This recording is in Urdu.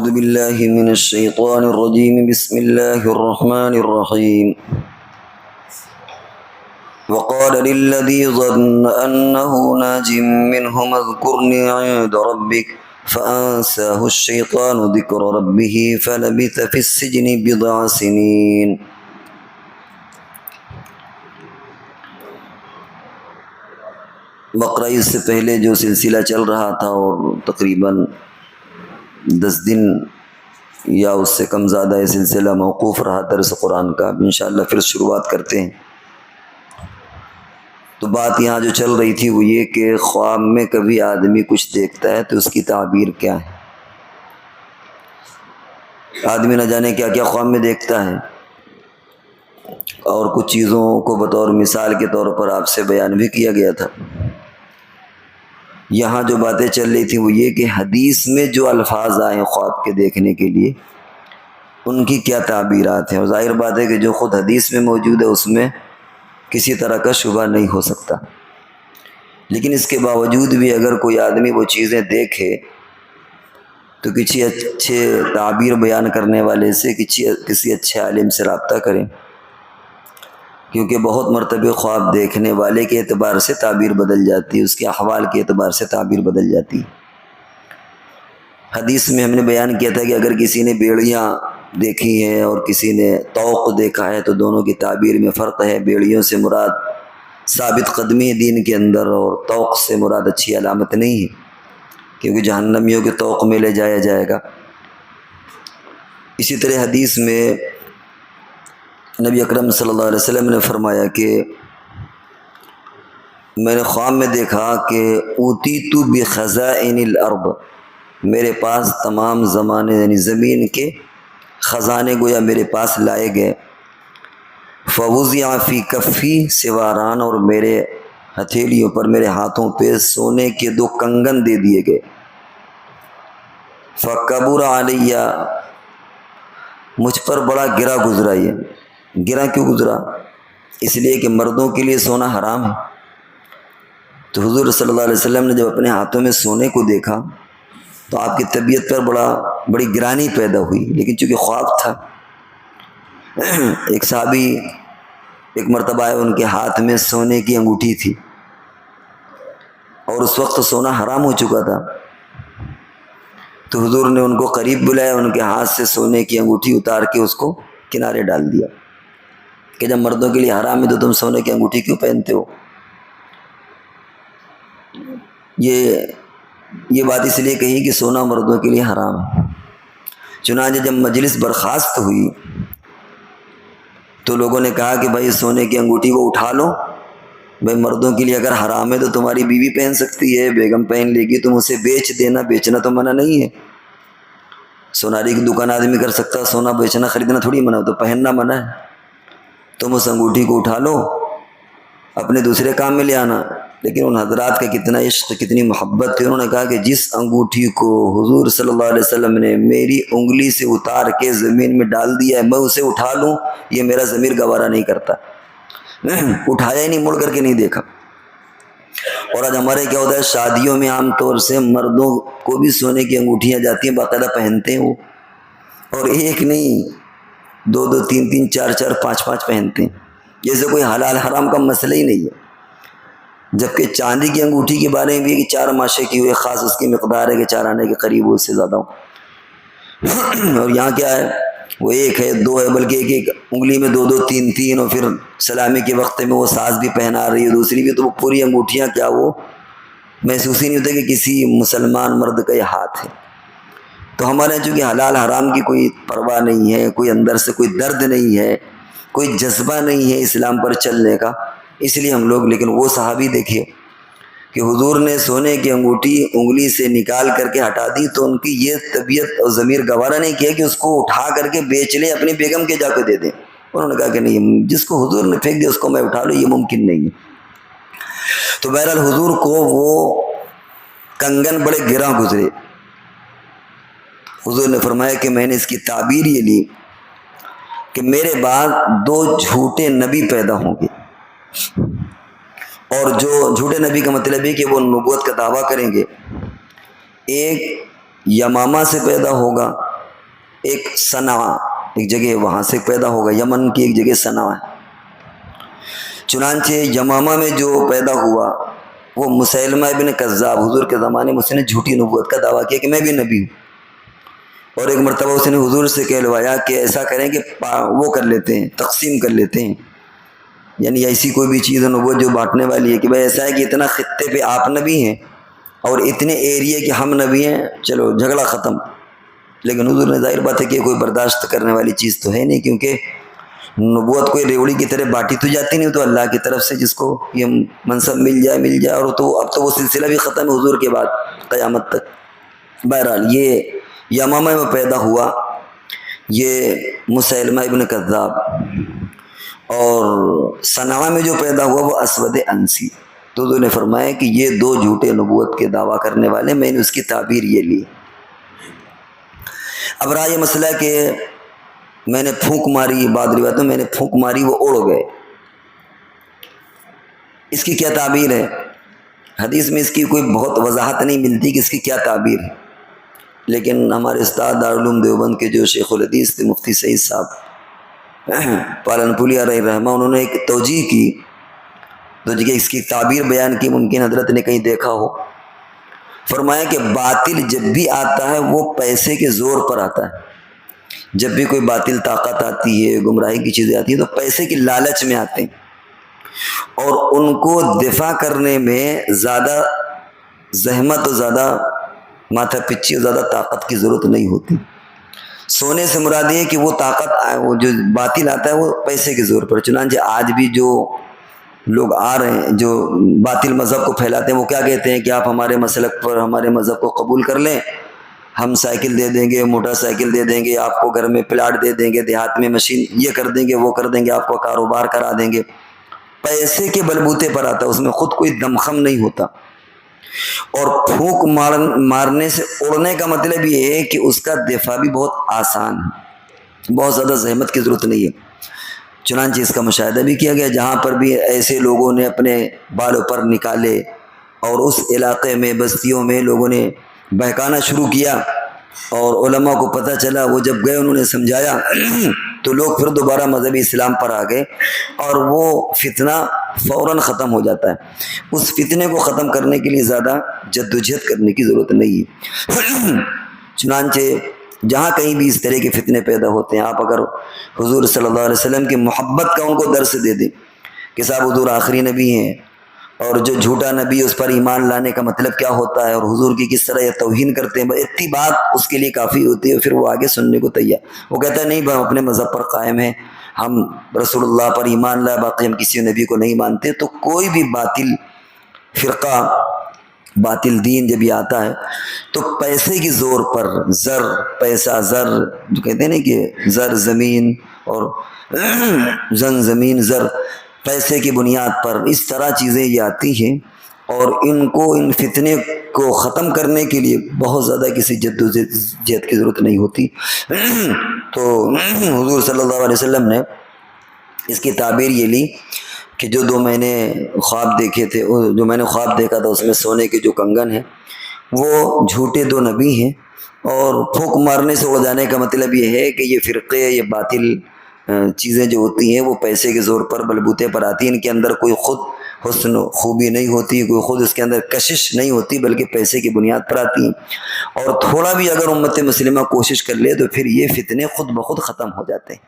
بالله من الشيطان الرجيم. بسم الله الرحمن الرحيم. وقال للذي ظن أنه ناج منهما اذكرني عند ربك فأنساه الشيطان ذكر ربه فلبث في السجن بضع سنين. بقرہ عید سے پہلے جو سلسلہ چل رہا تھا اور تقریباً 10 دن یا اس سے کم زیادہ یہ سلسلہ موقوف رہا درس قرآن کا، انشاءاللہ پھر شروعات کرتے ہیں. تو بات یہاں جو چل رہی تھی وہ یہ کہ خواب میں کبھی آدمی کچھ دیکھتا ہے تو اس کی تعبیر کیا ہے. آدمی نہ جانے کیا کیا خواب میں دیکھتا ہے، اور کچھ چیزوں کو بطور مثال کے طور پر آپ سے بیان بھی کیا گیا تھا. یہاں جو باتیں چل رہی تھیں وہ یہ کہ حدیث میں جو الفاظ آئے خواب کے دیکھنے کے لیے ان کی کیا تعبیرات ہیں. اور ظاہر بات ہے کہ جو خود حدیث میں موجود ہے اس میں کسی طرح کا شبہ نہیں ہو سکتا، لیکن اس کے باوجود بھی اگر کوئی آدمی وہ چیزیں دیکھے تو کسی اچھے تعبیر بیان کرنے والے سے کسی اچھے عالم سے رابطہ کریں، کیونکہ بہت مرتبہ خواب دیکھنے والے کے اعتبار سے تعبیر بدل جاتی ہے، اس کے احوال کے اعتبار سے تعبیر بدل جاتی ہے. حدیث میں ہم نے بیان کیا تھا کہ اگر کسی نے بیڑیاں دیکھی ہیں اور کسی نے طوق دیکھا ہے تو دونوں کی تعبیر میں فرق ہے. بیڑیوں سے مراد ثابت قدمی دین کے اندر، اور طوق سے مراد اچھی علامت نہیں ہے، کیونکہ جہنمیوں کے طوق میں لے جایا جائے گا. اسی طرح حدیث میں نبی اکرم صلی اللہ علیہ وسلم نے فرمایا کہ میں نے خواب میں دیکھا کہ اوتیت بخزائن الارض، میرے پاس تمام زمانے یعنی زمین کے خزانے گویا میرے پاس لائے گئے. فوضع فی کفی سواران، اور میرے ہتھیلیوں پر میرے ہاتھوں پہ سونے کے 2 کنگن دے دیے گئے. فکبر علیہ، مجھ پر بڑا گرا گزرا. یہ گرا کیوں گزرا؟ اس لیے کہ مردوں کے لیے سونا حرام ہے. تو حضور صلی اللہ علیہ وسلم نے جب اپنے ہاتھوں میں سونے کو دیکھا تو آپ کی طبیعت پر بڑی گرانی پیدا ہوئی، لیکن چونکہ خواب تھا. ایک صحابی ایک مرتبہ ان کے ہاتھ میں سونے کی انگوٹھی تھی اور اس وقت سونا حرام ہو چکا تھا. تو حضور نے ان کو قریب بلایا، ان کے ہاتھ سے سونے کی انگوٹھی اتار کے اس کو کنارے ڈال دیا کہ جب مردوں کے لیے حرام ہے تو تم سونے کی انگوٹھی کیوں پہنتے ہو. یہ بات اس لیے کہی کہ سونا مردوں کے لیے حرام ہے. چنانچہ جب مجلس برخاست ہوئی تو لوگوں نے کہا کہ بھائی سونے کی انگوٹھی کو اٹھا لو، بھائی مردوں کے لیے اگر حرام ہے تو تمہاری بیوی پہن سکتی ہے، بیگم پہن لے گی، تم اسے بیچ دینا، بیچنا تو منع نہیں ہے. سوناری کی دکان آدمی کر سکتا، سونا بیچنا خریدنا تھوڑی منع، تو پہننا منع ہے. تم اس انگوٹھی کو اٹھا لو، اپنے دوسرے کام میں لے آنا. لیکن ان حضرات کا کتنا عشق، کتنی محبت تھی. انہوں نے کہا کہ جس انگوٹھی کو حضور صلی اللہ علیہ وسلم نے میری انگلی سے اتار کے زمین میں ڈال دیا ہے، میں اسے اٹھا لوں، یہ میرا ضمیر گوارا نہیں کرتا. اٹھایا ہی نہیں، مڑ کر کے نہیں دیکھا. اور آج ہمارے کیا ہوتا ہے، شادیوں میں عام طور سے مردوں کو بھی سونے کی انگوٹھیاں جاتی ہیں، باقاعدہ پہنتے ہیں وہ، اور ایک نہیں 2 2 3 3 4 4 5 5 پہنتے ہیں، جیسے کوئی حلال حرام کا مسئلہ ہی نہیں ہے. جبکہ چاندی کی انگوٹھی کے بارے میں بھی کہ 4 ماشے کی ہوئے، خاص اس کی مقدار ہے کہ 4 آنے کے قریب ہو، اس سے زیادہ ہو. اور یہاں کیا ہے، وہ 1 ہے 2 ہے، بلکہ ایک انگلی میں 2 2 3 3، اور پھر سلامی کے وقت میں وہ ساز بھی پہنا رہی ہے دوسری بھی. تو وہ پوری انگوٹھیاں کیا وہ محسوس ہی نہیں ہوتا کہ کسی مسلمان مرد کا یہ ہاتھ ہے. تو ہمارے یہاں چونکہ حلال حرام کی کوئی پرواہ نہیں ہے، کوئی اندر سے کوئی درد نہیں ہے، کوئی جذبہ نہیں ہے اسلام پر چلنے کا، اس لیے ہم لوگ. لیکن وہ صحابی دیکھیے کہ حضور نے سونے کی انگوٹھی انگلی سے نکال کر کے ہٹا دی تو ان کی یہ طبیعت اور ضمیر گوارا نہیں کیا کہ اس کو اٹھا کر کے بیچ لیں، اپنی بیگم کے جا کے دے دیں. انہوں نے کہا کہ نہیں، جس کو حضور نے پھینک دیا اس کو میں اٹھا لوں، یہ ممکن نہیں ہے. تو بہرحال حضور کو وہ کنگن بڑے گراں گزرے. حضور نے فرمایا کہ میں نے اس کی تعبیر یہ لی کہ میرے بعد 2 جھوٹے نبی پیدا ہوں گے، اور جو جھوٹے نبی کا مطلب ہے کہ وہ نبوت کا دعویٰ کریں گے. ایک یمامہ سے پیدا ہوگا ایک صنعا ایک جگہ وہاں سے پیدا ہوگا، یمن کی ایک جگہ صنعا ہے۔ چنانچہ یمامہ میں جو پیدا ہوا وہ مسیلمہ ابن کذاب، حضور کے زمانے میں اس نے جھوٹی نبوت کا دعویٰ کیا کہ میں بھی نبی ہوں، اور ایک مرتبہ اس نے حضور سے کہلوایا کہ ایسا کریں کہ وہ کر لیتے ہیں، تقسیم کر لیتے ہیں، یعنی ایسی کوئی بھی چیز نبوت جو بانٹنے والی ہے کہ بھائی ایسا ہے کہ اتنا خطے پہ آپ نبی ہیں اور اتنے ایریے کہ ہم نبی ہیں، چلو جھگڑا ختم۔ لیکن حضور نے ظاہر بات ہے کہ کوئی برداشت کرنے والی چیز تو ہے نہیں، کیونکہ نبوت کوئی ریوڑی کی طرح بانٹی تو جاتی نہیں، تو اللہ کی طرف سے جس کو یہ منصب مل جائے، اور تو اب تو وہ سلسلہ بھی ختم ہے حضور کے بعد قیامت تک۔ بہرحال یہ یمامہ میں پیدا ہوا یہ مسیلمہ ابن کذاب، اور صنعا میں جو پیدا ہوا وہ اسود انسی۔ تو حضور نے فرمایا کہ یہ دو جھوٹے نبوت کے دعویٰ کرنے والے، میں نے اس کی تعبیر یہ لی۔ اب رہا یہ مسئلہ کہ میں نے پھونک ماری، بعض روایتوں میں نے پھونک ماری وہ اڑ گئے، اس کی کیا تعبیر ہے؟ حدیث میں اس کی کوئی بہت وضاحت نہیں ملتی کہ اس کی کیا تعبیر ہے، لیکن ہمارے استاد دارالعلوم دیوبند کے جو شیخ الحدیث تھے مفتی سعید صاحب پالن پولی علیہ رحمہ، انہوں نے ایک توجیہ کی، تو جگہ اس کی تعبیر بیان کی، ممکن حضرت نے کہیں دیکھا ہو۔ فرمایا کہ باطل جب بھی آتا ہے وہ پیسے کے زور پر آتا ہے، جب بھی کوئی باطل طاقت آتی ہے، گمراہی کی چیزیں آتی ہیں تو پیسے کی لالچ میں آتے ہیں، اور ان کو دفاع کرنے میں زیادہ زحمت اور زیادہ ماتھا پچی اور زیادہ طاقت کی ضرورت نہیں ہوتی۔ سونے سے مراد یہ کہ وہ طاقت وہ جو باطل آتا ہے وہ پیسے کے زور پر۔ چنانچہ آج بھی جو لوگ آ رہے ہیں جو باطل مذہب کو پھیلاتے ہیں، وہ کیا کہتے ہیں کہ آپ ہمارے مسلک پر ہمارے مذہب کو قبول کر لیں، ہم سائیکل دے دیں گے، موٹر سائیکل دے دیں گے، آپ کو گھر میں پلاٹ دے دیں گے، دیہات میں مشین یہ کر دیں گے، وہ کر دیں گے، آپ کو کاروبار کرا دیں گے۔ پیسے کے بلبوتے پر آتا ہے، اس میں خود کوئی دمخم نہیں ہوتا۔ اور پھونک مارنے سے اڑنے کا مطلب یہ ہے کہ اس کا دفاع بھی بہت آسان ہے، بہت زیادہ زحمت کی ضرورت نہیں ہے۔ چنانچہ اس کا مشاہدہ بھی کیا گیا، جہاں پر بھی ایسے لوگوں نے اپنے بالوں پر نکالے اور اس علاقے میں بستیوں میں لوگوں نے بہکانا شروع کیا، اور علماء کو پتہ چلا، وہ جب گئے انہوں نے سمجھایا تو لوگ پھر دوبارہ مذہبی اسلام پر آ گئے، اور وہ فتنہ فوراً ختم ہو جاتا ہے۔ اس فتنے کو ختم کرنے کے لیے زیادہ جدوجہد کرنے کی ضرورت نہیں ہے۔ چنانچہ جہاں کہیں بھی اس طرح کے فتنے پیدا ہوتے ہیں، آپ اگر حضور صلی اللہ علیہ وسلم کی محبت کا ان کو درس دے دیں کہ صاحب حضور آخری نبی ہیں، اور جو جھوٹا نبی اس پر ایمان لانے کا مطلب کیا ہوتا ہے، اور حضور کی کس طرح یہ توہین کرتے ہیں، اتنی بات اس کے لیے کافی ہوتی ہے، پھر وہ آگے سننے کو تیار۔ وہ کہتا ہے نہیں ہم اپنے مذہب پر قائم ہیں، ہم رسول اللہ پر ایمان لائے، باقی ہم کسی نبی کو نہیں مانتے۔ تو کوئی بھی باطل فرقہ، باطل دین جب یہ آتا ہے تو پیسے کی زور پر، زر پیسہ، زر جو کہتے ہیں نا کہ زر زمین اور زن زمین زر، پیسے کی بنیاد پر اس طرح چیزیں یہ آتی ہیں، اور ان فتنے کو ختم کرنے کے لیے بہت زیادہ کسی جدوجہد کی ضرورت نہیں ہوتی۔ تو حضور صلی اللہ علیہ وسلم نے اس کی تعبیر یہ لی کہ جو دو میں نے خواب دیکھے تھے، جو میں نے خواب دیکھا تھا اس میں سونے کے جو کنگن ہیں وہ جھوٹے دو نبی ہیں، اور پھونک مارنے سے اڑ جانے کا مطلب یہ ہے کہ یہ فرقے، یہ باطل چیزیں جو ہوتی ہیں وہ پیسے کے زور پر، بلبوتے پر آتی ہیں، ان کے اندر کوئی خود حسن خوبی نہیں ہوتی، کوئی خود اس کے اندر کشش نہیں ہوتی، بلکہ پیسے کی بنیاد پر آتی ہیں۔ اور تھوڑا بھی اگر امت مسلمہ کوشش کر لے تو پھر یہ فتنے خود بخود ختم ہو جاتے ہیں۔